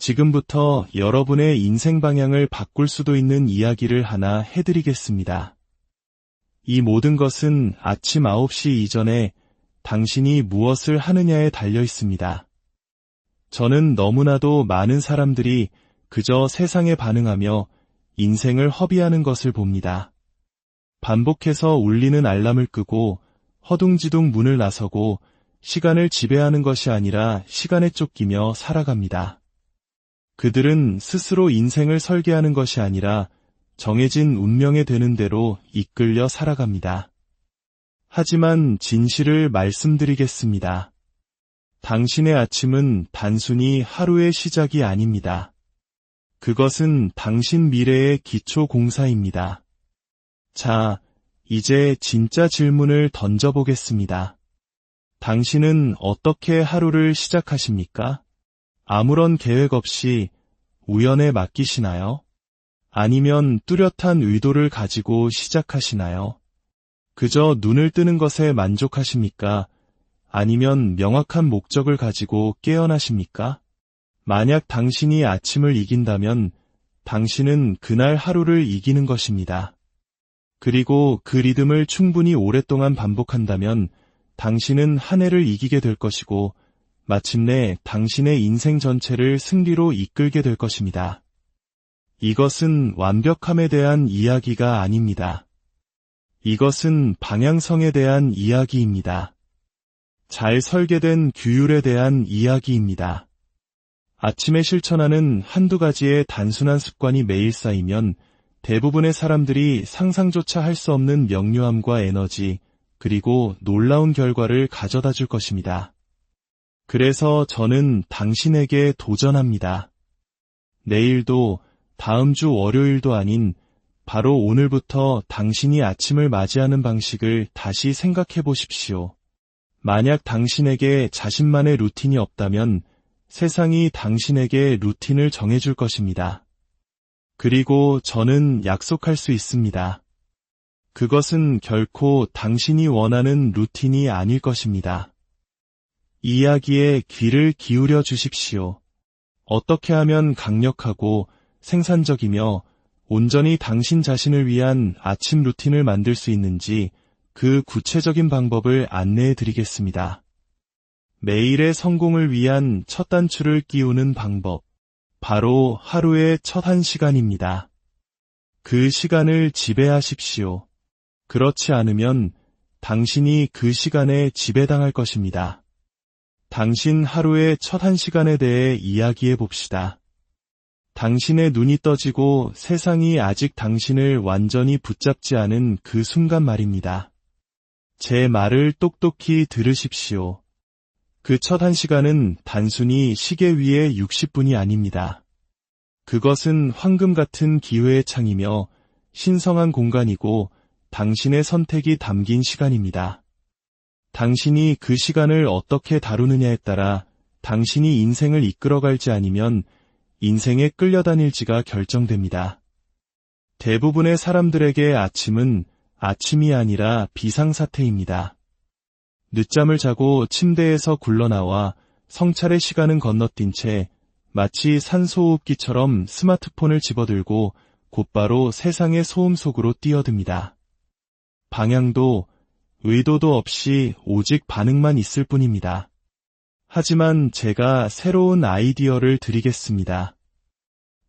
지금부터 여러분의 인생 방향을 바꿀 수도 있는 이야기를 하나 해드리겠습니다. 이 모든 것은 아침 9시 이전에 당신이 무엇을 하느냐에 달려 있습니다. 저는 너무나도 많은 사람들이 그저 세상에 반응하며 인생을 허비하는 것을 봅니다. 반복해서 울리는 알람을 끄고 허둥지둥 문을 나서고 시간을 지배하는 것이 아니라 시간에 쫓기며 살아갑니다. 그들은 스스로 인생을 설계하는 것이 아니라 정해진 운명에 되는 대로 이끌려 살아갑니다. 하지만 진실을 말씀드리겠습니다. 당신의 아침은 단순히 하루의 시작이 아닙니다. 그것은 당신 미래의 기초 공사입니다. 자, 이제 진짜 질문을 던져보겠습니다. 당신은 어떻게 하루를 시작하십니까? 아무런 계획 없이 우연에 맡기시나요? 아니면 뚜렷한 의도를 가지고 시작하시나요? 그저 눈을 뜨는 것에 만족하십니까? 아니면 명확한 목적을 가지고 깨어나십니까? 만약 당신이 아침을 이긴다면 당신은 그날 하루를 이기는 것입니다. 그리고 그 리듬을 충분히 오랫동안 반복한다면 당신은 한 해를 이기게 될 것이고 마침내 당신의 인생 전체를 승리로 이끌게 될 것입니다. 이것은 완벽함에 대한 이야기가 아닙니다. 이것은 방향성에 대한 이야기입니다. 잘 설계된 규율에 대한 이야기입니다. 아침에 실천하는 한두 가지의 단순한 습관이 매일 쌓이면 대부분의 사람들이 상상조차 할 수 없는 명료함과 에너지, 그리고 놀라운 결과를 가져다 줄 것입니다. 그래서 저는 당신에게 도전합니다. 내일도 다음 주 월요일도 아닌 바로 오늘부터 당신이 아침을 맞이하는 방식을 다시 생각해 보십시오. 만약 당신에게 자신만의 루틴이 없다면 세상이 당신에게 루틴을 정해줄 것입니다. 그리고 저는 약속할 수 있습니다. 그것은 결코 당신이 원하는 루틴이 아닐 것입니다. 이야기에 귀를 기울여 주십시오. 어떻게 하면 강력하고 생산적이며 온전히 당신 자신을 위한 아침 루틴을 만들 수 있는지 그 구체적인 방법을 안내해 드리겠습니다. 매일의 성공을 위한 첫 단추를 끼우는 방법. 바로 하루의 첫 1시간입니다. 그 시간을 지배하십시오. 그렇지 않으면 당신이 그 시간에 지배당할 것입니다. 당신 하루의 첫 1시간에 대해 이야기해 봅시다. 당신의 눈이 떠지고 세상이 아직 당신을 완전히 붙잡지 않은 그 순간 말입니다. 제 말을 똑똑히 들으십시오. 그 첫 1시간은 단순히 시계 위의 60분이 아닙니다. 그것은 황금 같은 기회의 창이며 신성한 공간이고 당신의 선택이 담긴 시간입니다. 당신이 그 시간을 어떻게 다루느냐에 따라 당신이 인생을 이끌어갈지 아니면 인생에 끌려다닐지가 결정됩니다. 대부분의 사람들에게 아침은 아침이 아니라 비상사태입니다. 늦잠을 자고 침대에서 굴러나와 성찰의 시간은 건너뛴 채 마치 산소호흡기처럼 스마트폰을 집어들고 곧바로 세상의 소음 속으로 뛰어듭니다. 방향도 의도도 없이 오직 반응만 있을 뿐입니다. 하지만 제가 새로운 아이디어를 드리겠습니다.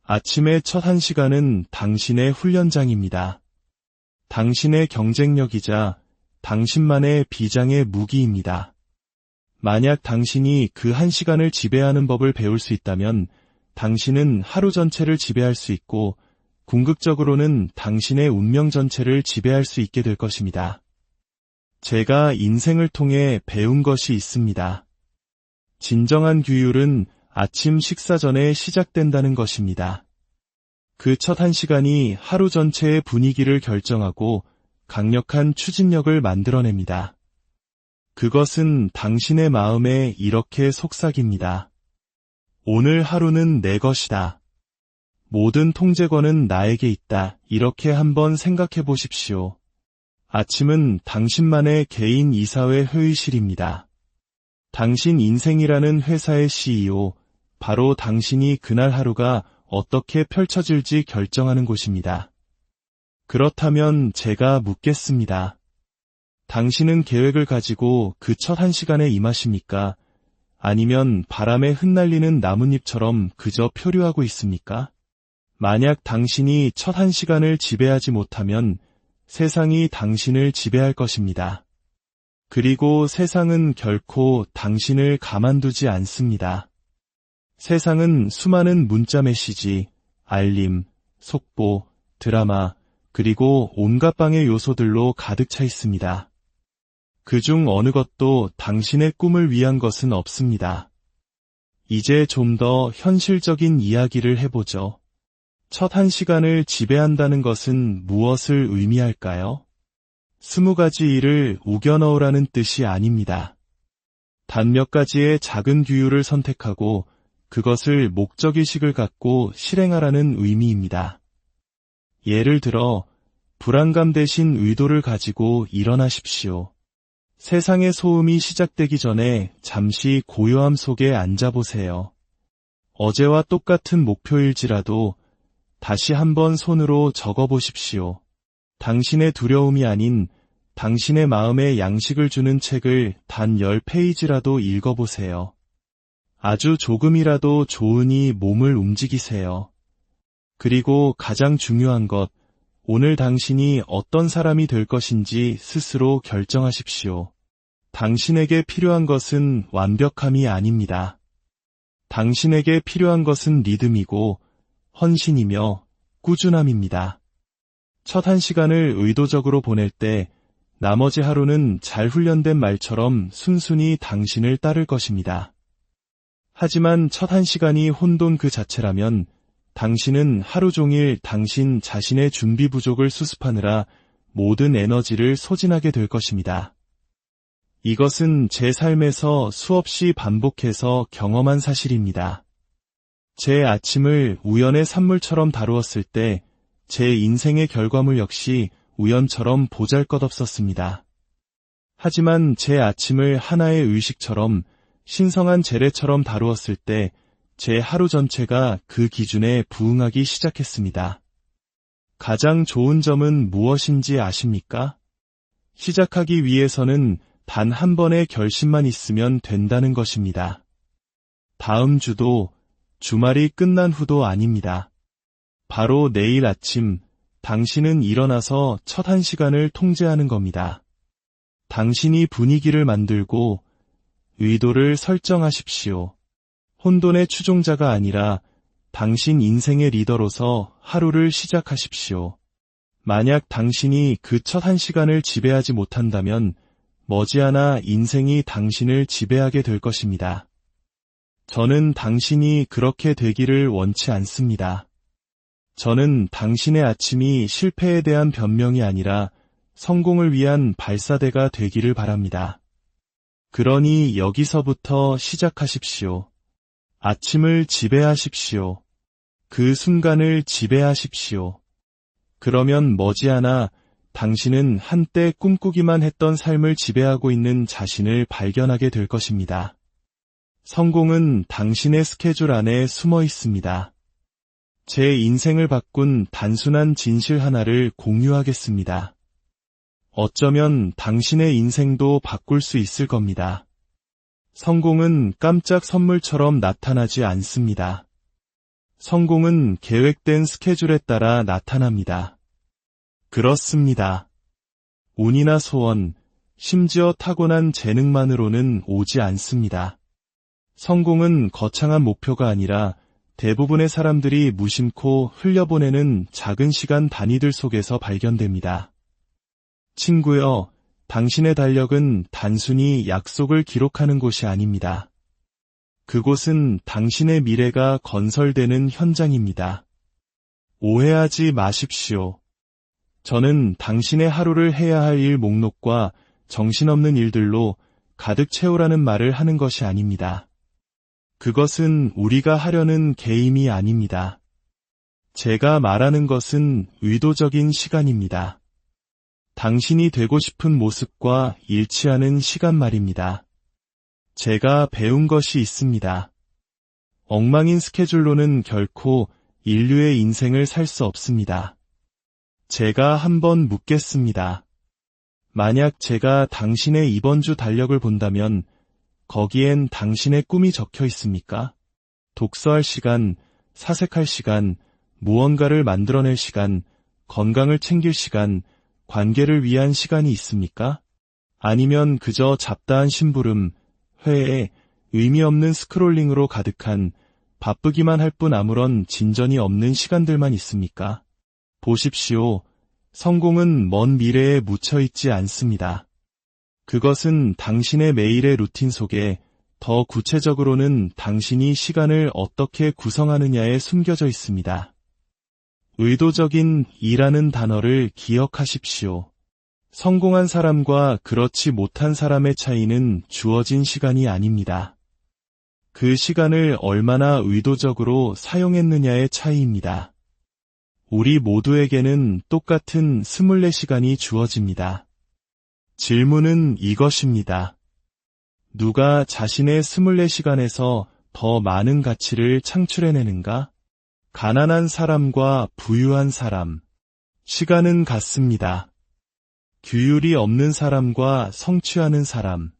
아침의 첫 1시간은 당신의 훈련장입니다. 당신의 경쟁력이자 당신만의 비장의 무기입니다. 만약 당신이 그 1시간을 지배하는 법을 배울 수 있다면 당신은 하루 전체를 지배할 수 있고 궁극적으로는 당신의 운명 전체를 지배할 수 있게 될 것입니다. 제가 인생을 통해 배운 것이 있습니다. 진정한 규율은 아침 식사 전에 시작된다는 것입니다. 그 첫 1시간이 하루 전체의 분위기를 결정하고 강력한 추진력을 만들어냅니다. 그것은 당신의 마음에 이렇게 속삭입니다. 오늘 하루는 내 것이다. 모든 통제권은 나에게 있다. 이렇게 한번 생각해 보십시오. 아침은 당신만의 개인 이사회 회의실입니다. 당신 인생이라는 회사의 CEO, 바로 당신이 그날 하루가 어떻게 펼쳐질지 결정하는 곳입니다. 그렇다면 제가 묻겠습니다. 당신은 계획을 가지고 그 첫 1시간에 임하십니까? 아니면 바람에 흩날리는 나뭇잎처럼 그저 표류하고 있습니까? 만약 당신이 첫 1시간을 지배하지 못하면 세상이 당신을 지배할 것입니다. 그리고 세상은 결코 당신을 가만두지 않습니다. 세상은 수많은 문자 메시지, 알림, 속보, 드라마, 그리고 온갖 방해 요소들로 가득 차 있습니다. 그중 어느 것도 당신의 꿈을 위한 것은 없습니다. 이제 좀 더 현실적인 이야기를 해보죠. 첫 1시간을 지배한다는 것은 무엇을 의미할까요? 20가지 일을 우겨 넣으라는 뜻이 아닙니다. 단 몇 가지의 작은 규율을 선택하고 그것을 목적의식을 갖고 실행하라는 의미입니다. 예를 들어, 불안감 대신 의도를 가지고 일어나십시오. 세상의 소음이 시작되기 전에 잠시 고요함 속에 앉아보세요. 어제와 똑같은 목표일지라도 다시 한번 손으로 적어보십시오. 당신의 두려움이 아닌 당신의 마음에 양식을 주는 책을 단 10페이지라도 읽어보세요. 아주 조금이라도 좋으니 몸을 움직이세요. 그리고 가장 중요한 것, 오늘 당신이 어떤 사람이 될 것인지 스스로 결정하십시오. 당신에게 필요한 것은 완벽함이 아닙니다. 당신에게 필요한 것은 리듬이고 헌신이며 꾸준함입니다. 첫 1시간을 의도적으로 보낼 때 나머지 하루는 잘 훈련된 말처럼 순순히 당신을 따를 것입니다. 하지만 첫 1시간이 혼돈 그 자체라면 당신은 하루 종일 당신 자신의 준비 부족을 수습하느라 모든 에너지를 소진하게 될 것입니다. 이것은 제 삶에서 수없이 반복해서 경험한 사실입니다. 제 아침을 우연의 산물처럼 다루었을 때 제 인생의 결과물 역시 우연처럼 보잘것없었습니다. 하지만 제 아침을 하나의 의식처럼 신성한 재래처럼 다루었을 때 제 하루 전체가 그 기준에 부응하기 시작했습니다. 가장 좋은 점은 무엇인지 아십니까? 시작하기 위해서는 단 한 번의 결심만 있으면 된다는 것입니다. 다음 주도, 주말이 끝난 후도 아닙니다. 바로 내일 아침, 당신은 일어나서 첫 1시간을 통제하는 겁니다. 당신이 분위기를 만들고 의도를 설정하십시오. 혼돈의 추종자가 아니라 당신 인생의 리더로서 하루를 시작하십시오. 만약 당신이 그 첫 1시간을 지배하지 못한다면 머지않아 인생이 당신을 지배하게 될 것입니다. 저는 당신이 그렇게 되기를 원치 않습니다. 저는 당신의 아침이 실패에 대한 변명이 아니라 성공을 위한 발사대가 되기를 바랍니다. 그러니 여기서부터 시작하십시오. 아침을 지배하십시오. 그 순간을 지배하십시오. 그러면 머지않아 당신은 한때 꿈꾸기만 했던 삶을 지배하고 있는 자신을 발견하게 될 것입니다. 성공은 당신의 스케줄 안에 숨어 있습니다. 제 인생을 바꾼 단순한 진실 하나를 공유하겠습니다. 어쩌면 당신의 인생도 바꿀 수 있을 겁니다. 성공은 깜짝 선물처럼 나타나지 않습니다. 성공은 계획된 스케줄에 따라 나타납니다. 그렇습니다. 운이나 소원, 심지어 타고난 재능만으로는 오지 않습니다. 성공은 거창한 목표가 아니라 대부분의 사람들이 무심코 흘려보내는 작은 시간 단위들 속에서 발견됩니다. 친구여, 당신의 달력은 단순히 약속을 기록하는 곳이 아닙니다. 그곳은 당신의 미래가 건설되는 현장입니다. 오해하지 마십시오. 저는 당신의 하루를 해야 할 일 목록과 정신없는 일들로 가득 채우라는 말을 하는 것이 아닙니다. 그것은 우리가 하려는 게임이 아닙니다. 제가 말하는 것은 의도적인 시간입니다. 당신이 되고 싶은 모습과 일치하는 시간 말입니다. 제가 배운 것이 있습니다. 엉망인 스케줄로는 결코 인류의 인생을 살 수 없습니다. 제가 한번 묻겠습니다. 만약 제가 당신의 이번 주 달력을 본다면 거기엔 당신의 꿈이 적혀 있습니까? 독서할 시간, 사색할 시간, 무언가를 만들어낼 시간, 건강을 챙길 시간, 관계를 위한 시간이 있습니까? 아니면 그저 잡다한 심부름, 회의, 의미 없는 스크롤링으로 가득한 바쁘기만 할 뿐 아무런 진전이 없는 시간들만 있습니까? 보십시오. 성공은 먼 미래에 묻혀있지 않습니다. 그것은 당신의 매일의 루틴 속에, 더 구체적으로는 당신이 시간을 어떻게 구성하느냐에 숨겨져 있습니다. 의도적인 이라는 단어를 기억하십시오. 성공한 사람과 그렇지 못한 사람의 차이는 주어진 시간이 아닙니다. 그 시간을 얼마나 의도적으로 사용했느냐의 차이입니다. 우리 모두에게는 똑같은 24시간이 주어집니다. 질문은 이것입니다. 누가 자신의 24시간에서 더 많은 가치를 창출해내는가? 가난한 사람과 부유한 사람. 시간은 같습니다. 규율이 없는 사람과 성취하는 사람.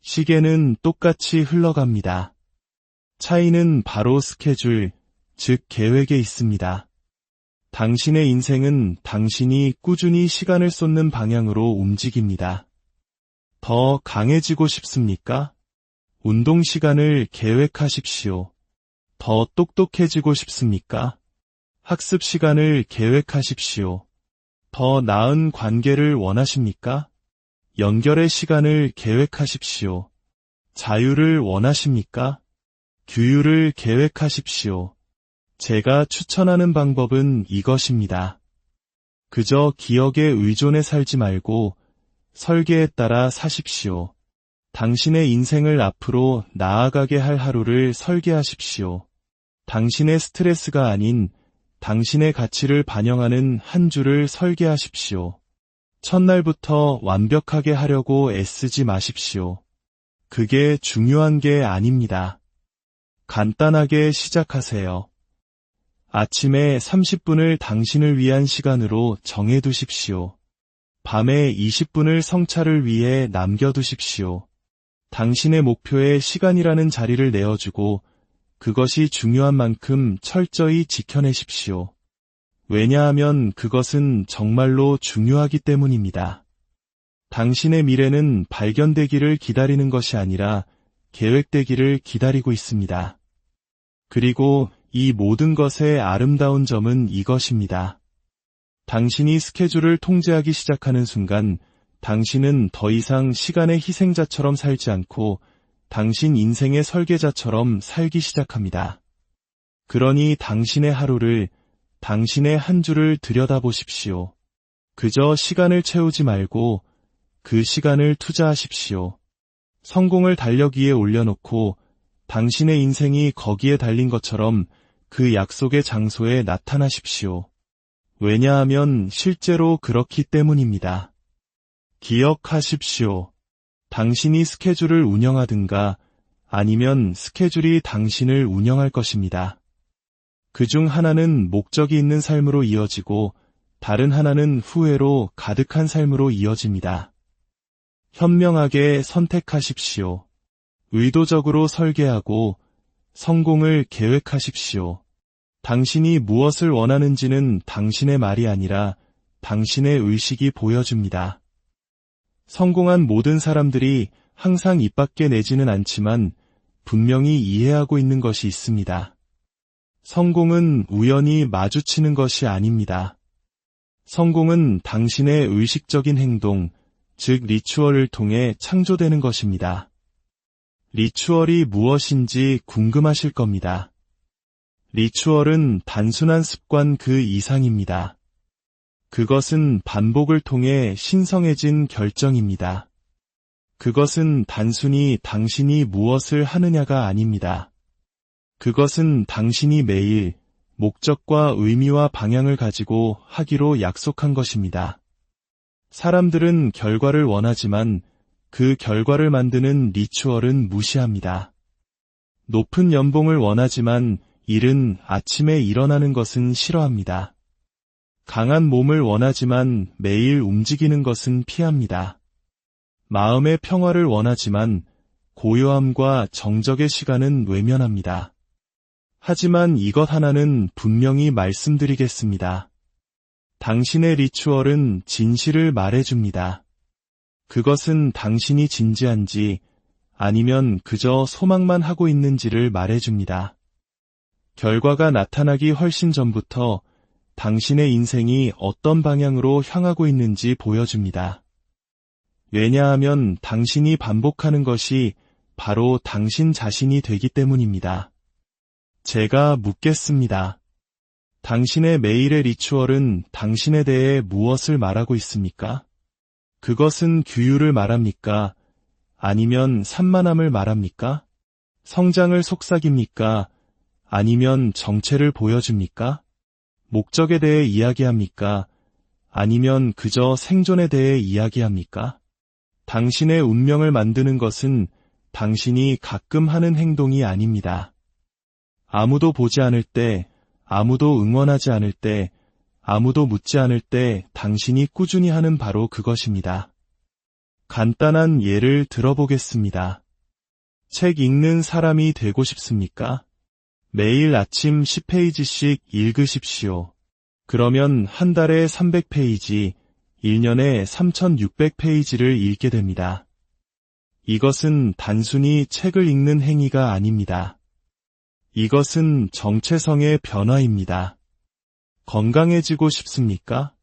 시계는 똑같이 흘러갑니다. 차이는 바로 스케줄, 즉 계획에 있습니다. 당신의 인생은 당신이 꾸준히 시간을 쏟는 방향으로 움직입니다. 더 강해지고 싶습니까? 운동 시간을 계획하십시오. 더 똑똑해지고 싶습니까? 학습 시간을 계획하십시오. 더 나은 관계를 원하십니까? 연결의 시간을 계획하십시오. 자유를 원하십니까? 규율을 계획하십시오. 제가 추천하는 방법은 이것입니다. 그저 기억에 의존해 살지 말고 설계에 따라 사십시오. 당신의 인생을 앞으로 나아가게 할 하루를 설계하십시오. 당신의 스트레스가 아닌 당신의 가치를 반영하는 한 주를 설계하십시오. 첫날부터 완벽하게 하려고 애쓰지 마십시오. 그게 중요한 게 아닙니다. 간단하게 시작하세요. 아침에 30분을 당신을 위한 시간으로 정해두십시오. 밤에 20분을 성찰을 위해 남겨두십시오. 당신의 목표에 시간이라는 자리를 내어주고 그것이 중요한 만큼 철저히 지켜내십시오. 왜냐하면 그것은 정말로 중요하기 때문입니다. 당신의 미래는 발견되기를 기다리는 것이 아니라 계획되기를 기다리고 있습니다. 그리고 이 모든 것의 아름다운 점은 이것입니다. 당신이 스케줄을 통제하기 시작하는 순간 당신은 더 이상 시간의 희생자처럼 살지 않고 당신 인생의 설계자처럼 살기 시작합니다. 그러니 당신의 하루를, 당신의 한 주를 들여다보십시오. 그저 시간을 채우지 말고 그 시간을 투자하십시오. 성공을 달력 위에 올려놓고 당신의 인생이 거기에 달린 것처럼 그 약속의 장소에 나타나십시오. 왜냐하면 실제로 그렇기 때문입니다. 기억하십시오. 당신이 스케줄을 운영하든가 아니면 스케줄이 당신을 운영할 것입니다. 그중 하나는 목적이 있는 삶으로 이어지고 다른 하나는 후회로 가득한 삶으로 이어집니다. 현명하게 선택하십시오. 의도적으로 설계하고 성공을 계획하십시오. 당신이 무엇을 원하는지는 당신의 말이 아니라 당신의 의식이 보여줍니다. 성공한 모든 사람들이 항상 입 밖에 내지는 않지만 분명히 이해하고 있는 것이 있습니다. 성공은 우연히 마주치는 것이 아닙니다. 성공은 당신의 의식적인 행동, 즉 리추얼을 통해 창조되는 것입니다. 리추얼이 무엇인지 궁금하실 겁니다. 리추얼은 단순한 습관 그 이상입니다. 그것은 반복을 통해 신성해진 결정입니다. 그것은 단순히 당신이 무엇을 하느냐가 아닙니다. 그것은 당신이 매일 목적과 의미와 방향을 가지고 하기로 약속한 것입니다. 사람들은 결과를 원하지만 그 결과를 만드는 리추얼은 무시합니다. 높은 연봉을 원하지만 이른 아침에 일어나는 것은 싫어합니다. 강한 몸을 원하지만 매일 움직이는 것은 피합니다. 마음의 평화를 원하지만 고요함과 정적의 시간은 외면합니다. 하지만 이것 하나는 분명히 말씀드리겠습니다. 당신의 리추얼은 진실을 말해줍니다. 그것은 당신이 진지한지 아니면 그저 소망만 하고 있는지를 말해줍니다. 결과가 나타나기 훨씬 전부터 당신의 인생이 어떤 방향으로 향하고 있는지 보여줍니다. 왜냐하면 당신이 반복하는 것이 바로 당신 자신이 되기 때문입니다. 제가 묻겠습니다. 당신의 매일의 리추얼은 당신에 대해 무엇을 말하고 있습니까? 그것은 규율을 말합니까? 아니면 산만함을 말합니까? 성장을 속삭입니까? 아니면 정체를 보여줍니까? 목적에 대해 이야기합니까? 아니면 그저 생존에 대해 이야기합니까? 당신의 운명을 만드는 것은 당신이 가끔 하는 행동이 아닙니다. 아무도 보지 않을 때, 아무도 응원하지 않을 때, 아무도 묻지 않을 때 당신이 꾸준히 하는 바로 그것입니다. 간단한 예를 들어보겠습니다. 책 읽는 사람이 되고 싶습니까? 매일 아침 10페이지씩 읽으십시오. 그러면 한 달에 300페이지, 1년에 3600페이지를 읽게 됩니다. 이것은 단순히 책을 읽는 행위가 아닙니다. 이것은 정체성의 변화입니다. 건강해지고 싶습니까?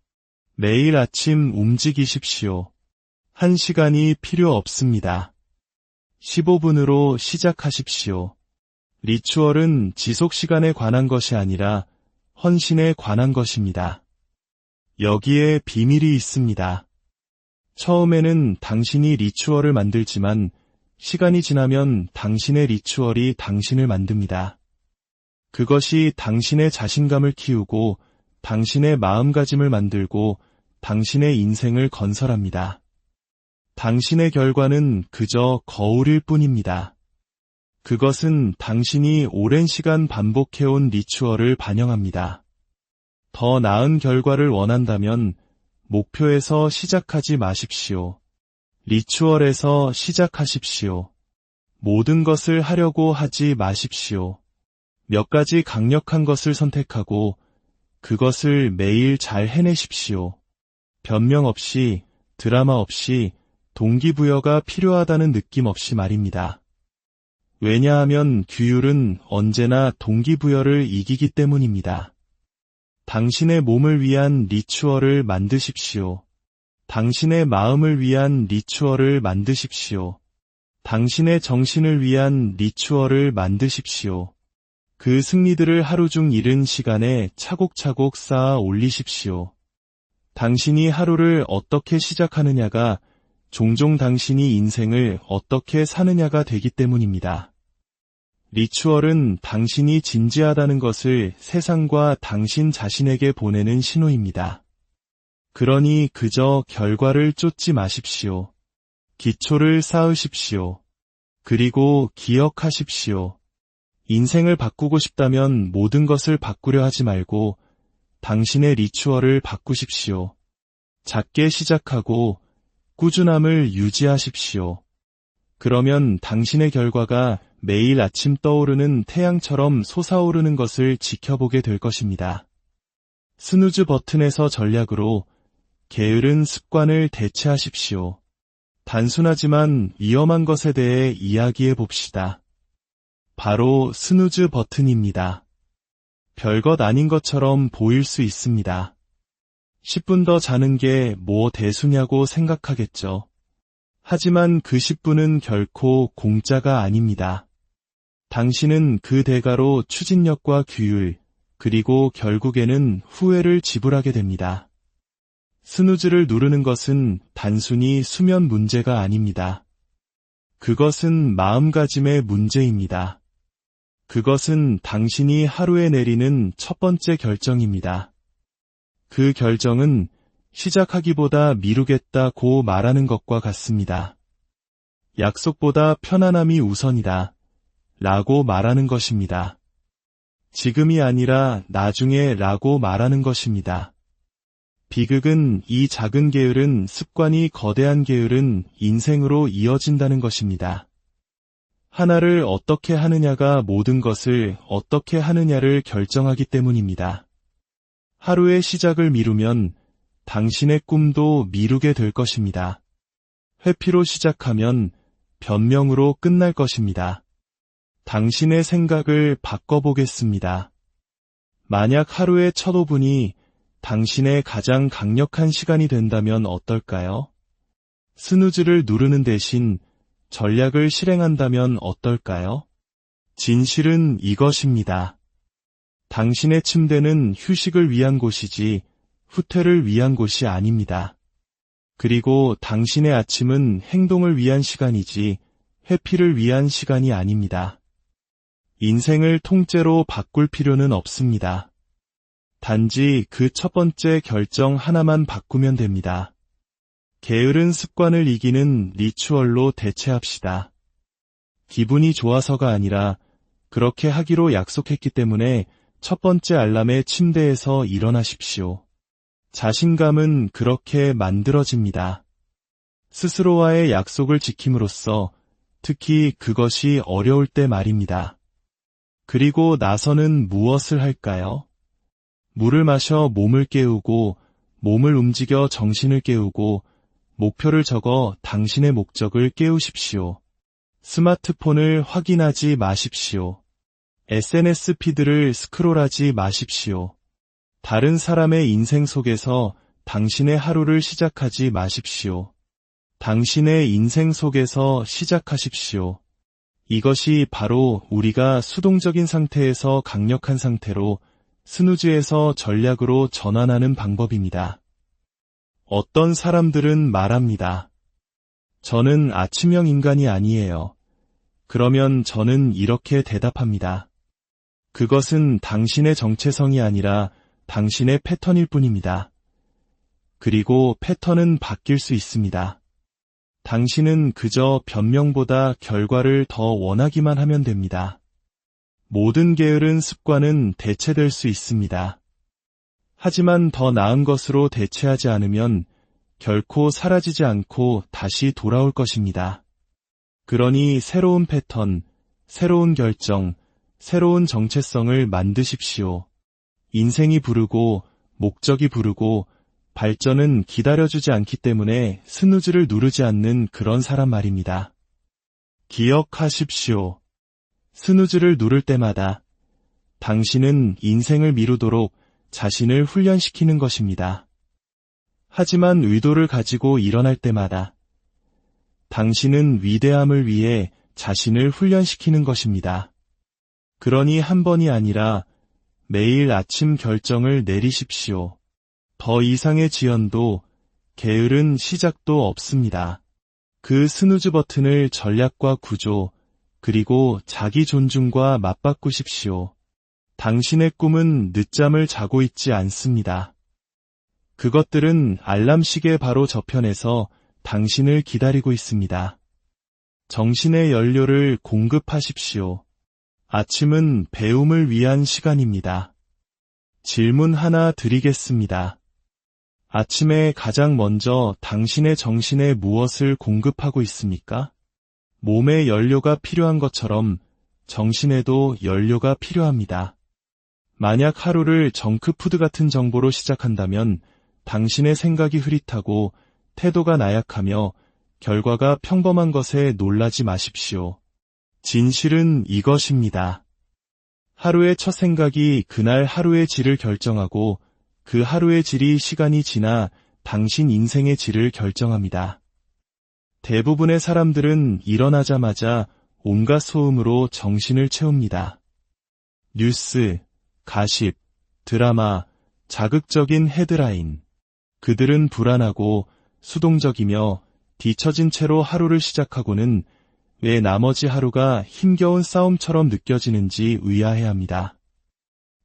매일 아침 움직이십시오. 1시간이 필요 없습니다. 15분으로 시작하십시오. 리추얼은 지속 시간에 관한 것이 아니라 헌신에 관한 것입니다. 여기에 비밀이 있습니다. 처음에는 당신이 리추얼을 만들지만 시간이 지나면 당신의 리추얼이 당신을 만듭니다. 그것이 당신의 자신감을 키우고 당신의 마음가짐을 만들고 당신의 인생을 건설합니다. 당신의 결과는 그저 거울일 뿐입니다. 그것은 당신이 오랜 시간 반복해온 리추얼을 반영합니다. 더 나은 결과를 원한다면 목표에서 시작하지 마십시오. 리추얼에서 시작하십시오. 모든 것을 하려고 하지 마십시오. 몇 가지 강력한 것을 선택하고 그것을 매일 잘 해내십시오. 변명 없이, 드라마 없이, 동기부여가 필요하다는 느낌 없이 말입니다. 왜냐하면 규율은 언제나 동기부여를 이기기 때문입니다. 당신의 몸을 위한 리추얼을 만드십시오. 당신의 마음을 위한 리추얼을 만드십시오. 당신의 정신을 위한 리추얼을 만드십시오. 그 승리들을 하루 중 이른 시간에 차곡차곡 쌓아 올리십시오. 당신이 하루를 어떻게 시작하느냐가 종종 당신이 인생을 어떻게 사느냐가 되기 때문입니다. 리추얼은 당신이 진지하다는 것을 세상과 당신 자신에게 보내는 신호입니다. 그러니 그저 결과를 쫓지 마십시오. 기초를 쌓으십시오. 그리고 기억하십시오. 인생을 바꾸고 싶다면 모든 것을 바꾸려 하지 말고 당신의 리추얼을 바꾸십시오. 작게 시작하고 꾸준함을 유지하십시오. 그러면 당신의 결과가 매일 아침 떠오르는 태양처럼 솟아오르는 것을 지켜보게 될 것입니다. 스누즈 버튼에서 전략으로 게으른 습관을 대체하십시오. 단순하지만 위험한 것에 대해 이야기해 봅시다. 바로 스누즈 버튼입니다. 별것 아닌 것처럼 보일 수 있습니다. 10분 더 자는 게 뭐 대수냐고 생각하겠죠. 하지만 그 10분은 결코 공짜가 아닙니다. 당신은 그 대가로 추진력과 규율, 그리고 결국에는 후회를 지불하게 됩니다. 스누즈를 누르는 것은 단순히 수면 문제가 아닙니다. 그것은 마음가짐의 문제입니다. 그것은 당신이 하루에 내리는 첫 번째 결정입니다. 그 결정은 시작하기보다 미루겠다고 말하는 것과 같습니다. 약속보다 편안함이 우선이다. 라고 말하는 것입니다. 지금이 아니라 나중에 라고 말하는 것입니다. 비극은 이 작은 게으른 습관이 거대한 게으른 인생으로 이어진다는 것입니다. 하나를 어떻게 하느냐가 모든 것을 어떻게 하느냐를 결정하기 때문입니다. 하루의 시작을 미루면 당신의 꿈도 미루게 될 것입니다. 회피로 시작하면 변명으로 끝날 것입니다. 당신의 생각을 바꿔보겠습니다. 만약 하루의 첫 5분이 당신의 가장 강력한 시간이 된다면 어떨까요? 스누즈를 누르는 대신 전략을 실행한다면 어떨까요? 진실은 이것입니다. 당신의 침대는 휴식을 위한 곳이지 후퇴를 위한 곳이 아닙니다. 그리고 당신의 아침은 행동을 위한 시간이지 회피를 위한 시간이 아닙니다. 인생을 통째로 바꿀 필요는 없습니다. 단지 그 첫 번째 결정 하나만 바꾸면 됩니다. 게으른 습관을 이기는 리추얼로 대체합시다. 기분이 좋아서가 아니라 그렇게 하기로 약속했기 때문에 첫 번째 알람의 침대에서 일어나십시오. 자신감은 그렇게 만들어집니다. 스스로와의 약속을 지킴으로써 특히 그것이 어려울 때 말입니다. 그리고 나서는 무엇을 할까요? 물을 마셔 몸을 깨우고 몸을 움직여 정신을 깨우고 목표를 적어 당신의 목적을 깨우십시오. 스마트폰을 확인하지 마십시오. SNS 피드를 스크롤하지 마십시오. 다른 사람의 인생 속에서 당신의 하루를 시작하지 마십시오. 당신의 인생 속에서 시작하십시오. 이것이 바로 우리가 수동적인 상태에서 강력한 상태로 스누즈에서 전략으로 전환하는 방법입니다. 어떤 사람들은 말합니다. 저는 아침형 인간이 아니에요. 그러면 저는 이렇게 대답합니다. 그것은 당신의 정체성이 아니라 당신의 패턴일 뿐입니다. 그리고 패턴은 바뀔 수 있습니다. 당신은 그저 변명보다 결과를 더 원하기만 하면 됩니다. 모든 게으른 습관은 대체될 수 있습니다. 하지만 더 나은 것으로 대체하지 않으면 결코 사라지지 않고 다시 돌아올 것입니다. 그러니 새로운 패턴, 새로운 결정, 새로운 정체성을 만드십시오. 인생이 부르고 목적이 부르고 발전은 기다려주지 않기 때문에 스누즈를 누르지 않는 그런 사람 말입니다. 기억하십시오. 스누즈를 누를 때마다 당신은 인생을 미루도록 자신을 훈련시키는 것입니다. 하지만 의도를 가지고 일어날 때마다 당신은 위대함을 위해 자신을 훈련시키는 것입니다. 그러니 한 번이 아니라 매일 아침 결정을 내리십시오. 더 이상의 지연도 게으른 시작도 없습니다. 그 스누즈 버튼을 전략과 구조, 그리고 자기 존중과 맞바꾸십시오. 당신의 꿈은 늦잠을 자고 있지 않습니다. 그것들은 알람 시계 바로 저편에서 당신을 기다리고 있습니다. 정신의 연료를 공급하십시오. 아침은 배움을 위한 시간입니다. 질문 하나 드리겠습니다. 아침에 가장 먼저 당신의 정신에 무엇을 공급하고 있습니까? 몸에 연료가 필요한 것처럼 정신에도 연료가 필요합니다. 만약 하루를 정크푸드 같은 정보로 시작한다면 당신의 생각이 흐릿하고 태도가 나약하며 결과가 평범한 것에 놀라지 마십시오. 진실은 이것입니다. 하루의 첫 생각이 그날 하루의 질을 결정하고 그 하루의 질이 시간이 지나 당신 인생의 질을 결정합니다. 대부분의 사람들은 일어나자마자 온갖 소음으로 정신을 채웁니다. 뉴스, 가십, 드라마, 자극적인 헤드라인. 그들은 불안하고 수동적이며 뒤처진 채로 하루를 시작하고는 왜 나머지 하루가 힘겨운 싸움처럼 느껴지는지 의아해합니다.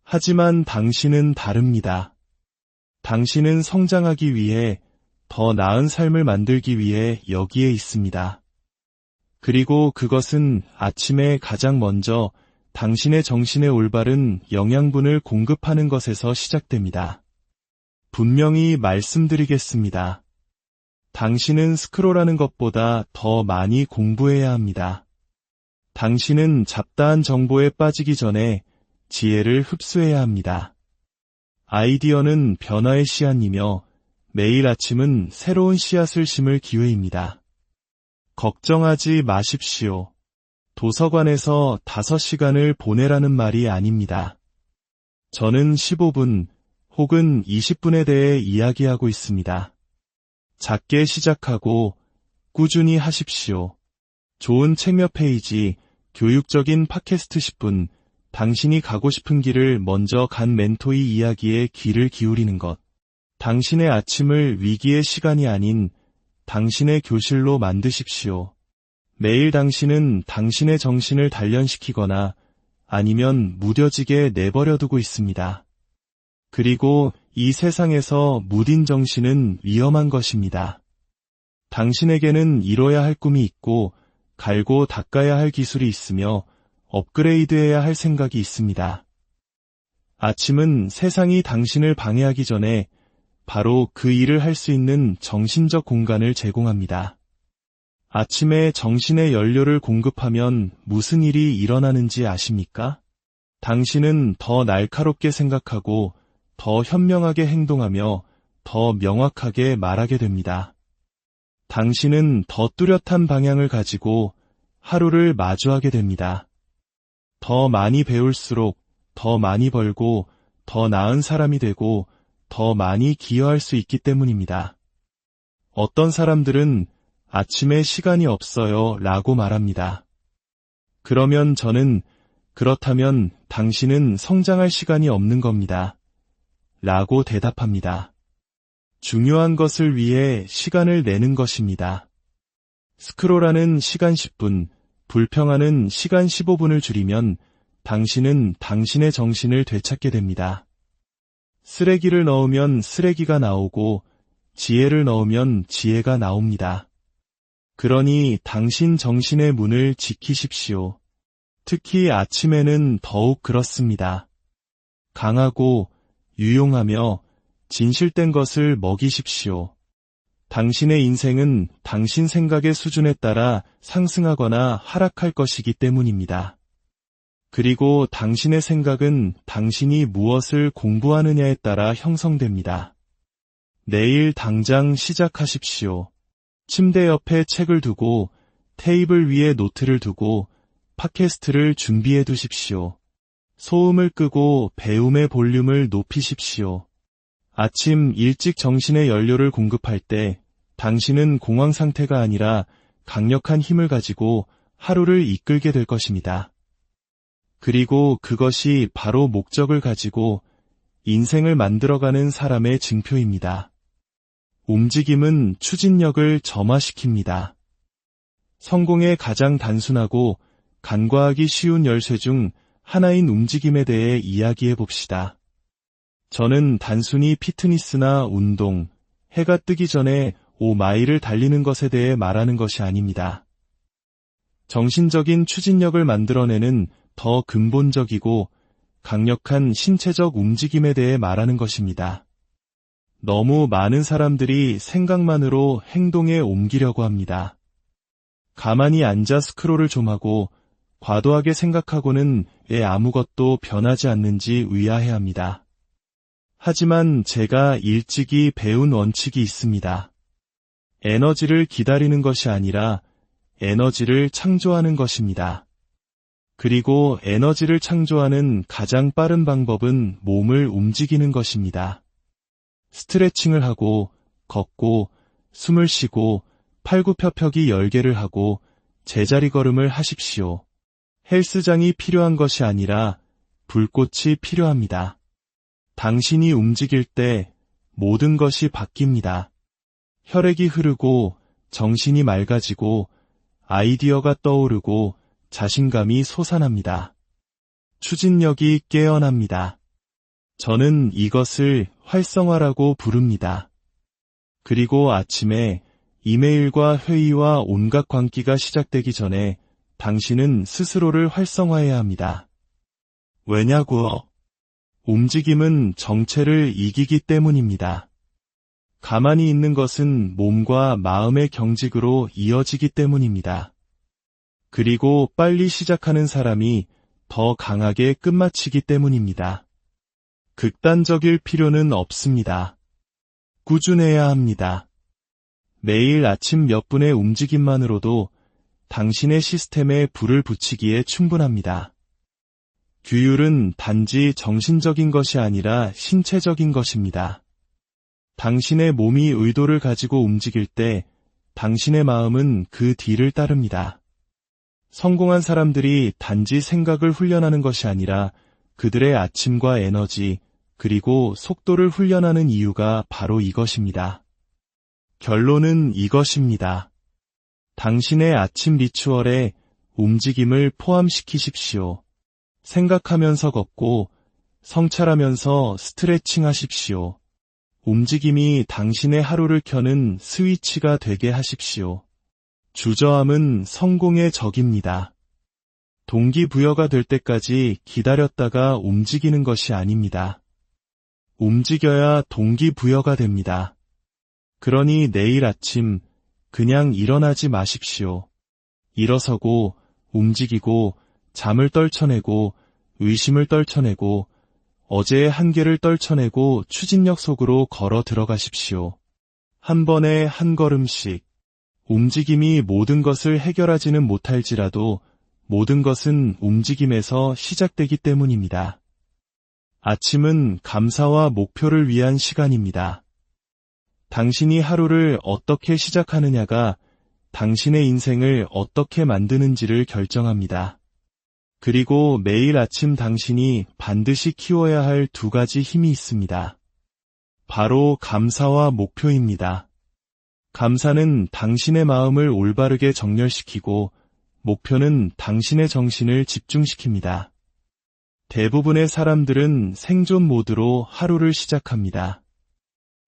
하지만 당신은 다릅니다. 당신은 성장하기 위해 더 나은 삶을 만들기 위해 여기에 있습니다. 그리고 그것은 아침에 가장 먼저 당신의 정신에 올바른 영양분을 공급하는 것에서 시작됩니다. 분명히 말씀드리겠습니다. 당신은 스크롤하는 것보다 더 많이 공부해야 합니다. 당신은 잡다한 정보에 빠지기 전에 지혜를 흡수해야 합니다. 아이디어는 변화의 씨앗이며 매일 아침은 새로운 씨앗을 심을 기회입니다. 걱정하지 마십시오. 도서관에서 5시간을 보내라는 말이 아닙니다. 저는 15분 혹은 20분에 대해 이야기하고 있습니다. 작게 시작하고 꾸준히 하십시오. 좋은 책 몇 페이지, 교육적인 팟캐스트 10분, 당신이 가고 싶은 길을 먼저 간 멘토의 이야기에 귀를 기울이는 것. 당신의 아침을 위기의 시간이 아닌 당신의 교실로 만드십시오. 매일 당신은 당신의 정신을 단련시키거나 아니면 무뎌지게 내버려두고 있습니다. 그리고 이 세상에서 무딘 정신은 위험한 것입니다. 당신에게는 이뤄야 할 꿈이 있고 갈고 닦아야 할 기술이 있으며 업그레이드해야 할 생각이 있습니다. 아침은 세상이 당신을 방해하기 전에 바로 그 일을 할 수 있는 정신적 공간을 제공합니다. 아침에 정신의 연료를 공급하면 무슨 일이 일어나는지 아십니까? 당신은 더 날카롭게 생각하고 더 현명하게 행동하며 더 명확하게 말하게 됩니다. 당신은 더 뚜렷한 방향을 가지고 하루를 마주하게 됩니다. 더 많이 배울수록 더 많이 벌고 더 나은 사람이 되고 더 많이 기여할 수 있기 때문입니다. 어떤 사람들은 아침에 시간이 없어요 라고 말합니다. 그러면 저는 그렇다면 당신은 성장할 시간이 없는 겁니다. 라고 대답합니다. 중요한 것을 위해 시간을 내는 것입니다. 스크롤하는 시간 10분, 불평하는 시간 15분을 줄이면 당신은 당신의 정신을 되찾게 됩니다. 쓰레기를 넣으면 쓰레기가 나오고 지혜를 넣으면 지혜가 나옵니다. 그러니 당신 정신의 문을 지키십시오. 특히 아침에는 더욱 그렇습니다. 강하고 유용하며 진실된 것을 먹이십시오. 당신의 인생은 당신 생각의 수준에 따라 상승하거나 하락할 것이기 때문입니다. 그리고 당신의 생각은 당신이 무엇을 공부하느냐에 따라 형성됩니다. 내일 당장 시작하십시오. 침대 옆에 책을 두고 테이블 위에 노트를 두고 팟캐스트를 준비해 두십시오. 소음을 끄고 배움의 볼륨을 높이십시오. 아침 일찍 정신의 연료를 공급할 때 당신은 공황 상태가 아니라 강력한 힘을 가지고 하루를 이끌게 될 것입니다. 그리고 그것이 바로 목적을 가지고 인생을 만들어가는 사람의 증표입니다. 움직임은 추진력을 점화시킵니다. 성공의 가장 단순하고 간과하기 쉬운 열쇠 중 하나인 움직임에 대해 이야기해 봅시다. 저는 단순히 피트니스나 운동, 해가 뜨기 전에 5마일을 달리는 것에 대해 말하는 것이 아닙니다. 정신적인 추진력을 만들어내는 더 근본적이고 강력한 신체적 움직임에 대해 말하는 것입니다. 너무 많은 사람들이 생각만으로 행동에 옮기려고 합니다. 가만히 앉아 스크롤을 좀 하고 과도하게 생각하고는 왜 아무것도 변하지 않는지 의아해합니다. 하지만 제가 일찍이 배운 원칙이 있습니다. 에너지를 기다리는 것이 아니라 에너지를 창조하는 것입니다. 그리고 에너지를 창조하는 가장 빠른 방법은 몸을 움직이는 것입니다. 스트레칭을 하고, 걷고, 숨을 쉬고, 팔굽혀펴기 10개를 하고 제자리 걸음을 하십시오. 헬스장이 필요한 것이 아니라 불꽃이 필요합니다. 당신이 움직일 때 모든 것이 바뀝니다. 혈액이 흐르고 정신이 맑아지고 아이디어가 떠오르고 자신감이 솟아납니다. 추진력이 깨어납니다. 저는 이것을 활성화라고 부릅니다. 그리고 아침에 이메일과 회의와 온갖 광기가 시작되기 전에 당신은 스스로를 활성화해야 합니다. 왜냐고요? 움직임은 정체를 이기기 때문입니다. 가만히 있는 것은 몸과 마음의 경직으로 이어지기 때문입니다. 그리고 빨리 시작하는 사람이 더 강하게 끝마치기 때문입니다. 극단적일 필요는 없습니다. 꾸준해야 합니다. 매일 아침 몇 분의 움직임만으로도 당신의 시스템에 불을 붙이기에 충분합니다. 규율은 단지 정신적인 것이 아니라 신체적인 것입니다. 당신의 몸이 의도를 가지고 움직일 때 당신의 마음은 그 뒤를 따릅니다. 성공한 사람들이 단지 생각을 훈련하는 것이 아니라 그들의 아침과 에너지, 그리고 속도를 훈련하는 이유가 바로 이것입니다. 결론은 이것입니다. 당신의 아침 리추얼에 움직임을 포함시키십시오. 생각하면서 걷고, 성찰하면서 스트레칭 하십시오. 움직임이 당신의 하루를 켜는 스위치가 되게 하십시오. 주저함은 성공의 적입니다. 동기부여가 될 때까지 기다렸다가 움직이는 것이 아닙니다. 움직여야 동기부여가 됩니다. 그러니 내일 아침 그냥 일어나지 마십시오. 일어서고, 움직이고, 잠을 떨쳐내고, 의심을 떨쳐내고, 어제의 한계를 떨쳐내고 추진력 속으로 걸어 들어가십시오. 한 번에 한 걸음씩. 움직임이 모든 것을 해결하지는 못할지라도 모든 것은 움직임에서 시작되기 때문입니다. 아침은 감사와 목표를 위한 시간입니다. 당신이 하루를 어떻게 시작하느냐가 당신의 인생을 어떻게 만드는지를 결정합니다. 그리고 매일 아침 당신이 반드시 키워야 할 두 가지 힘이 있습니다. 바로 감사와 목표입니다. 감사는 당신의 마음을 올바르게 정렬시키고 목표는 당신의 정신을 집중시킵니다. 대부분의 사람들은 생존 모드로 하루를 시작합니다.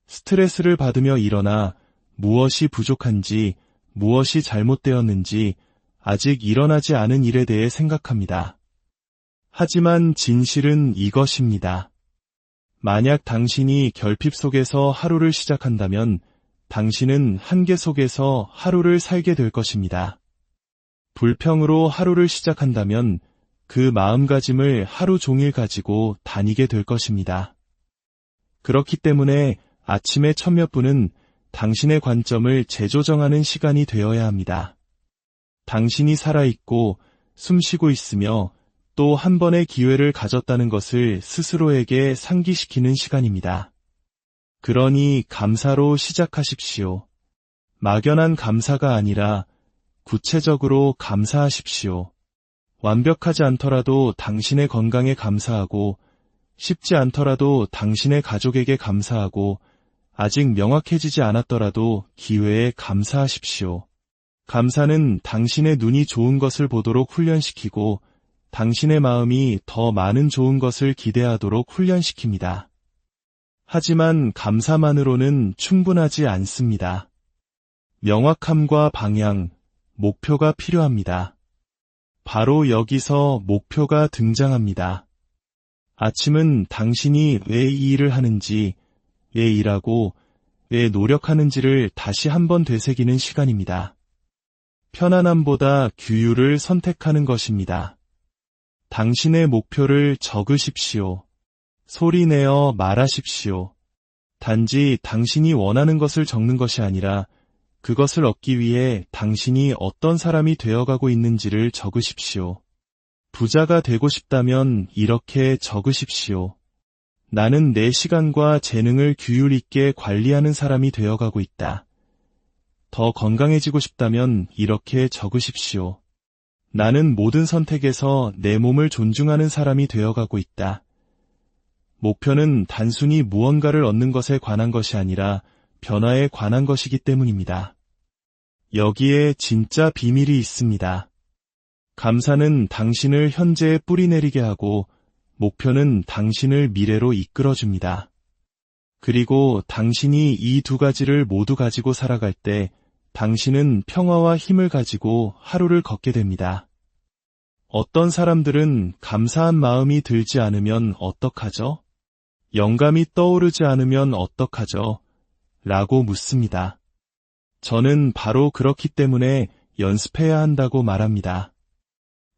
스트레스를 받으며 일어나 무엇이 부족한지, 무엇이 잘못되었는지, 아직 일어나지 않은 일에 대해 생각합니다. 하지만 진실은 이것입니다. 만약 당신이 결핍 속에서 하루를 시작한다면 당신은 한계 속에서 하루를 살게 될 것입니다. 불평으로 하루를 시작한다면 그 마음가짐을 하루 종일 가지고 다니게 될 것입니다. 그렇기 때문에 아침의 첫몇 분은 당신의 관점을 재조정하는 시간이 되어야 합니다. 당신이 살아있고 숨쉬고 있으며 또 한 번의 기회를 가졌다는 것을 스스로에게 상기시키는 시간입니다. 그러니 감사로 시작하십시오. 막연한 감사가 아니라 구체적으로 감사하십시오. 완벽하지 않더라도 당신의 건강에 감사하고, 쉽지 않더라도 당신의 가족에게 감사하고, 아직 명확해지지 않았더라도 기회에 감사하십시오. 감사는 당신의 눈이 좋은 것을 보도록 훈련시키고 당신의 마음이 더 많은 좋은 것을 기대하도록 훈련시킵니다. 하지만 감사만으로는 충분하지 않습니다. 명확함과 방향, 목표가 필요합니다. 바로 여기서 목표가 등장합니다. 아침은 당신이 왜 이 일을 하는지, 왜 일하고, 왜 노력하는지를 다시 한번 되새기는 시간입니다. 편안함보다 규율을 선택하는 것입니다. 당신의 목표를 적으십시오. 소리내어 말하십시오. 단지 당신이 원하는 것을 적는 것이 아니라 그것을 얻기 위해 당신이 어떤 사람이 되어가고 있는지를 적으십시오. 부자가 되고 싶다면 이렇게 적으십시오. 나는 내 시간과 재능을 규율 있게 관리하는 사람이 되어가고 있다. 더 건강해지고 싶다면 이렇게 적으십시오. 나는 모든 선택에서 내 몸을 존중하는 사람이 되어가고 있다. 목표는 단순히 무언가를 얻는 것에 관한 것이 아니라 변화에 관한 것이기 때문입니다. 여기에 진짜 비밀이 있습니다. 감사는 당신을 현재에 뿌리내리게 하고 목표는 당신을 미래로 이끌어줍니다. 그리고 당신이 이 두 가지를 모두 가지고 살아갈 때 당신은 평화와 힘을 가지고 하루를 걷게 됩니다. 어떤 사람들은 감사한 마음이 들지 않으면 어떡하죠? 영감이 떠오르지 않으면 어떡하죠? 라고 묻습니다. 저는 바로 그렇기 때문에 연습해야 한다고 말합니다.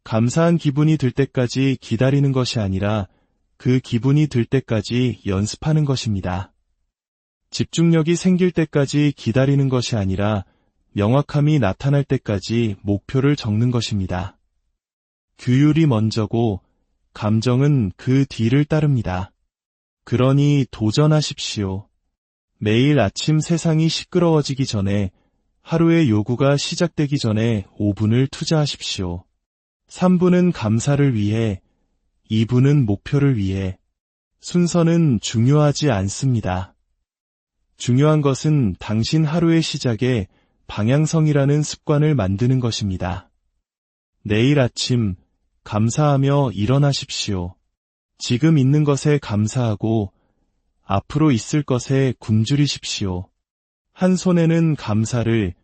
감사한 기분이 들 때까지 기다리는 것이 아니라 그 기분이 들 때까지 연습하는 것입니다. 집중력이 생길 때까지 기다리는 것이 아니라 명확함이 나타날 때까지 목표를 적는 것입니다. 규율이 먼저고 감정은 그 뒤를 따릅니다. 그러니 도전하십시오. 매일 아침 세상이 시끄러워지기 전에, 하루의 요구가 시작되기 전에 5분을 투자하십시오. 3분은 감사를 위해, 2분은 목표를 위해. 순서는 중요하지 않습니다. 중요한 것은 당신 하루의 시작에 방향성이라는 습관을 만드는 것입니다. 내일 아침 감사하며 일어나십시오. 지금 있는 것에 감사하고 앞으로 있을 것에 굶주리십시오. 한 손에는 감사를,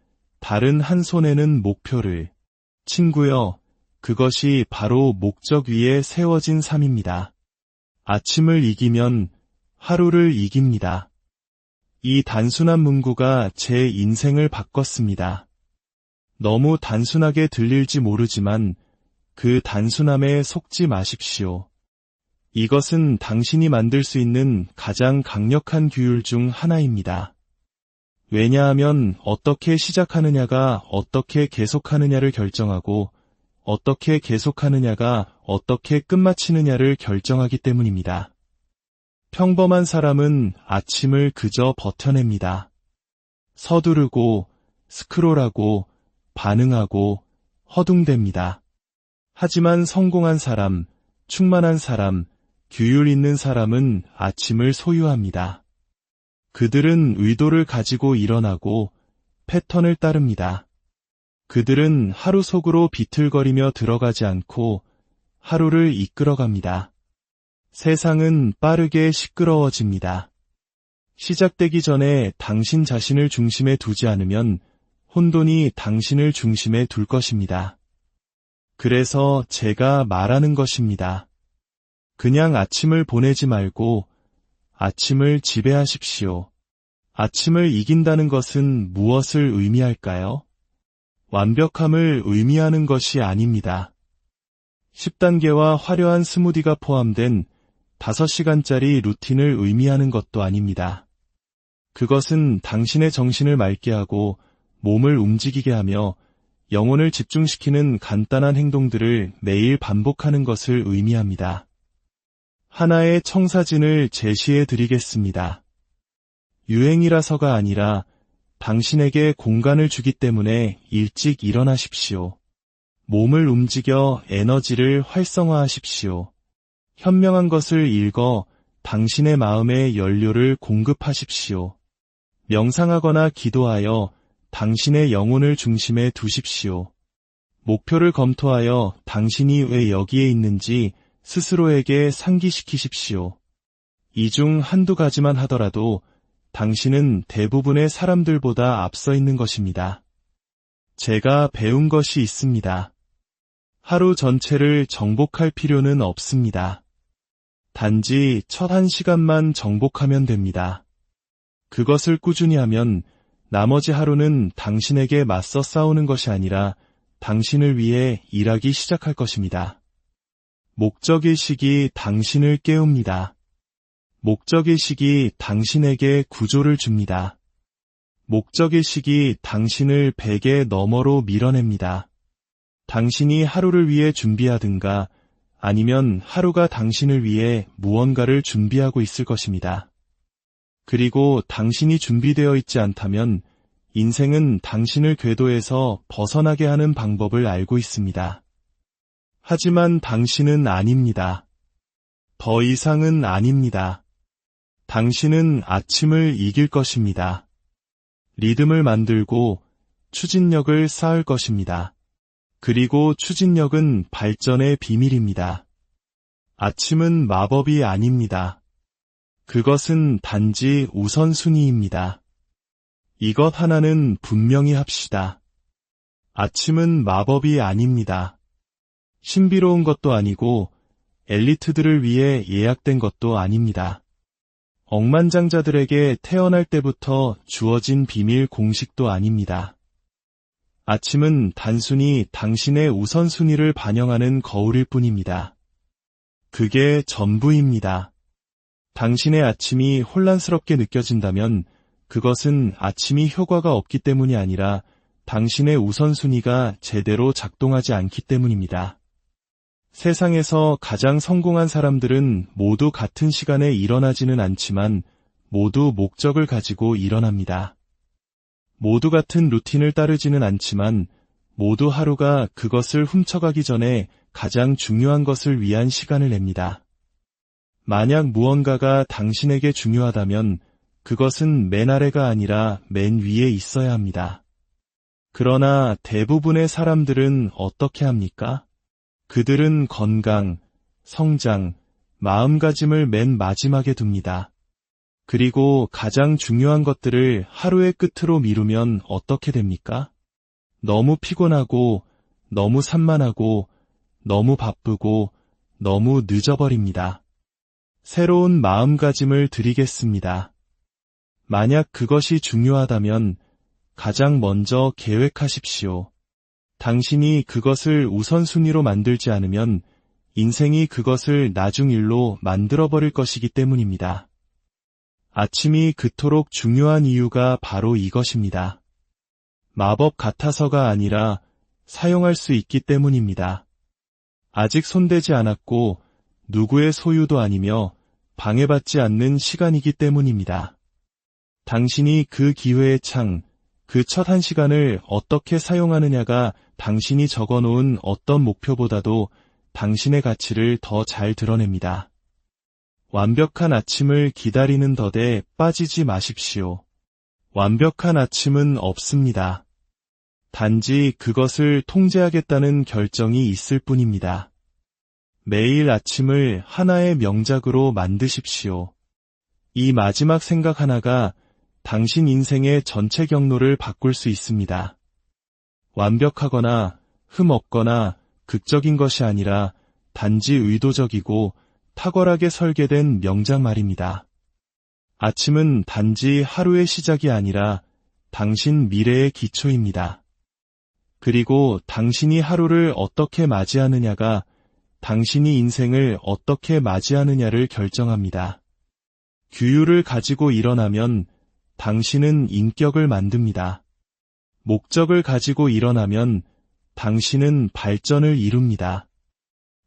다른 한 손에는 목표를. 친구여, 그것이 바로 목적 위에 세워진 삶입니다. 아침을 이기면 하루를 이깁니다. 이 단순한 문구가 제 인생을 바꿨습니다. 너무 단순하게 들릴지 모르지만 그 단순함에 속지 마십시오. 이것은 당신이 만들 수 있는 가장 강력한 규율 중 하나입니다. 왜냐하면 어떻게 시작하느냐가 어떻게 계속하느냐를 결정하고 어떻게 계속하느냐가 어떻게 끝마치느냐를 결정하기 때문입니다. 평범한 사람은 아침을 그저 버텨냅니다. 서두르고, 스크롤하고, 반응하고, 허둥댑니다. 하지만 성공한 사람, 충만한 사람, 규율 있는 사람은 아침을 소유합니다. 그들은 의도를 가지고 일어나고 패턴을 따릅니다. 그들은 하루 속으로 비틀거리며 들어가지 않고 하루를 이끌어갑니다. 세상은 빠르게 시끄러워집니다. 시작되기 전에 당신 자신을 중심에 두지 않으면 혼돈이 당신을 중심에 둘 것입니다. 그래서 제가 말하는 것입니다. 그냥 아침을 보내지 말고 아침을 지배하십시오. 아침을 이긴다는 것은 무엇을 의미할까요? 완벽함을 의미하는 것이 아닙니다. 10단계와 화려한 스무디가 포함된 5시간짜리 루틴을 의미하는 것도 아닙니다. 그것은 당신의 정신을 맑게 하고 몸을 움직이게 하며 영혼을 집중시키는 간단한 행동들을 매일 반복하는 것을 의미합니다. 하나의 청사진을 제시해 드리겠습니다. 유행이라서가 아니라 당신에게 공간을 주기 때문에 일찍 일어나십시오. 몸을 움직여 에너지를 활성화하십시오. 현명한 것을 읽어 당신의 마음에 연료를 공급하십시오. 명상하거나 기도하여 당신의 영혼을 중심에 두십시오. 목표를 검토하여 당신이 왜 여기에 있는지 스스로에게 상기시키십시오. 이 중 한두 가지만 하더라도 당신은 대부분의 사람들보다 앞서 있는 것입니다. 제가 배운 것이 있습니다. 하루 전체를 정복할 필요는 없습니다. 단지 첫 1시간만 정복하면 됩니다. 그것을 꾸준히 하면 나머지 하루는 당신에게 맞서 싸우는 것이 아니라 당신을 위해 일하기 시작할 것입니다. 목적의식이 당신을 깨웁니다. 목적의식이 당신에게 구조를 줍니다. 목적의식이 당신을 베개 너머로 밀어냅니다. 당신이 하루를 위해 준비하든가 아니면 하루가 당신을 위해 무언가를 준비하고 있을 것입니다. 그리고 당신이 준비되어 있지 않다면 인생은 당신을 궤도에서 벗어나게 하는 방법을 알고 있습니다. 하지만 당신은 아닙니다. 더 이상은 아닙니다. 당신은 아침을 이길 것입니다. 리듬을 만들고 추진력을 쌓을 것입니다. 그리고 추진력은 발전의 비밀입니다. 아침은 마법이 아닙니다. 그것은 단지 우선순위입니다. 이것 하나는 분명히 합시다. 아침은 마법이 아닙니다. 신비로운 것도 아니고 엘리트들을 위해 예약된 것도 아닙니다. 억만장자들에게 태어날 때부터 주어진 비밀 공식도 아닙니다. 아침은 단순히 당신의 우선순위를 반영하는 거울일 뿐입니다. 그게 전부입니다. 당신의 아침이 혼란스럽게 느껴진다면 그것은 아침이 효과가 없기 때문이 아니라 당신의 우선순위가 제대로 작동하지 않기 때문입니다. 세상에서 가장 성공한 사람들은 모두 같은 시간에 일어나지는 않지만 모두 목적을 가지고 일어납니다. 모두 같은 루틴을 따르지는 않지만 모두 하루가 그것을 훔쳐가기 전에 가장 중요한 것을 위한 시간을 냅니다. 만약 무언가가 당신에게 중요하다면 그것은 맨 아래가 아니라 맨 위에 있어야 합니다. 그러나 대부분의 사람들은 어떻게 합니까? 그들은 건강, 성장, 마음가짐을 맨 마지막에 둡니다. 그리고 가장 중요한 것들을 하루의 끝으로 미루면 어떻게 됩니까? 너무 피곤하고, 너무 산만하고, 너무 바쁘고, 너무 늦어버립니다. 새로운 마음가짐을 드리겠습니다. 만약 그것이 중요하다면 가장 먼저 계획하십시오. 당신이 그것을 우선순위로 만들지 않으면 인생이 그것을 나중 일로 만들어버릴 것이기 때문입니다. 아침이 그토록 중요한 이유가 바로 이것입니다. 마법 같아서가 아니라 사용할 수 있기 때문입니다. 아직 손대지 않았고 누구의 소유도 아니며 방해받지 않는 시간이기 때문입니다. 당신이 그 기회의 창, 그 첫 1시간을 어떻게 사용하느냐가 당신이 적어놓은 어떤 목표보다도 당신의 가치를 더 잘 드러냅니다. 완벽한 아침을 기다리는 덫에 빠지지 마십시오. 완벽한 아침은 없습니다. 단지 그것을 통제하겠다는 결정이 있을 뿐입니다. 매일 아침을 하나의 명작으로 만드십시오. 이 마지막 생각 하나가 당신 인생의 전체 경로를 바꿀 수 있습니다. 완벽하거나 흠없거나 극적인 것이 아니라 단지 의도적이고 탁월하게 설계된 명작 말입니다. 아침은 단지 하루의 시작이 아니라 당신 미래의 기초입니다. 그리고 당신이 하루를 어떻게 맞이하느냐가 당신이 인생을 어떻게 맞이하느냐를 결정합니다. 규율을 가지고 일어나면 당신은 인격을 만듭니다. 목적을 가지고 일어나면 당신은 발전을 이룹니다.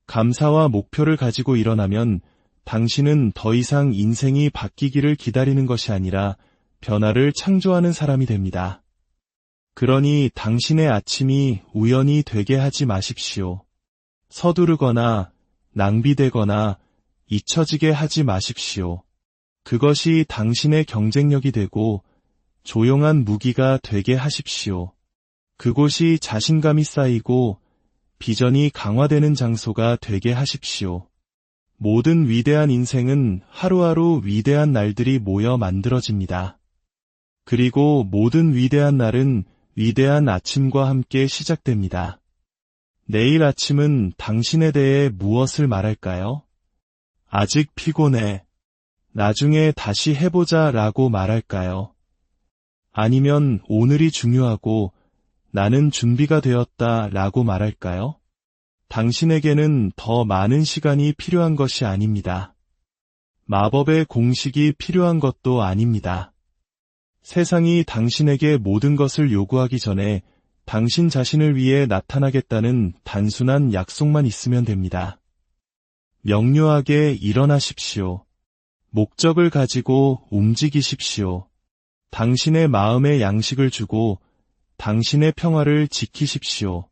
감사와 목표를 가지고 일어나면 당신은 더 이상 인생이 바뀌기를 기다리는 것이 아니라 변화를 창조하는 사람이 됩니다. 그러니 당신의 아침이 우연히 되게 하지 마십시오. 서두르거나 낭비되거나 잊혀지게 하지 마십시오. 그것이 당신의 경쟁력이 되고 조용한 무기가 되게 하십시오. 그곳이 자신감이 쌓이고 비전이 강화되는 장소가 되게 하십시오. 모든 위대한 인생은 하루하루 위대한 날들이 모여 만들어집니다. 그리고 모든 위대한 날은 위대한 아침과 함께 시작됩니다. 내일 아침은 당신에 대해 무엇을 말할까요? 아직 피곤해. 나중에 다시 해보자 라고 말할까요? 아니면 오늘이 중요하고 나는 준비가 되었다 라고 말할까요? 당신에게는 더 많은 시간이 필요한 것이 아닙니다. 마법의 공식이 필요한 것도 아닙니다. 세상이 당신에게 모든 것을 요구하기 전에 당신 자신을 위해 나타나겠다는 단순한 약속만 있으면 됩니다. 명료하게 일어나십시오. 목적을 가지고 움직이십시오. 당신의 마음에 양식을 주고 당신의 평화를 지키십시오.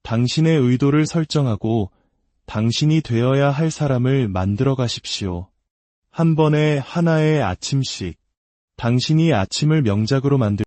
당신의 의도를 설정하고 당신이 되어야 할 사람을 만들어 가십시오. 한 번에 하나의 아침씩. 당신이 아침을 명작으로 만들